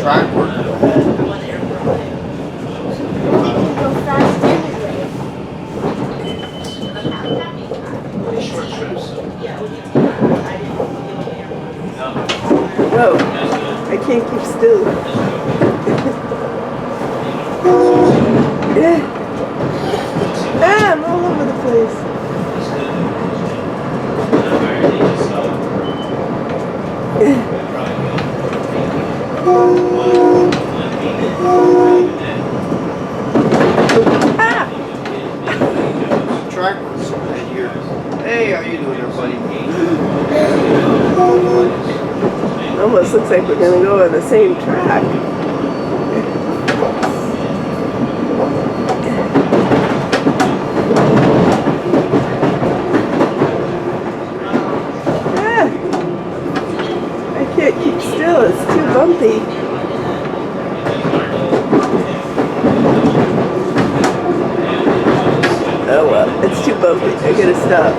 track worker. Go fast anyway. Short trips. Whoa, I can't keep still. I'm all over the place. Track worker. And you're, hey, how you doing there, buddy? Almost looks like we're gonna go on the same track. I can't keep still, it's too bumpy. Oh well, it's too bumpy, I gotta stop.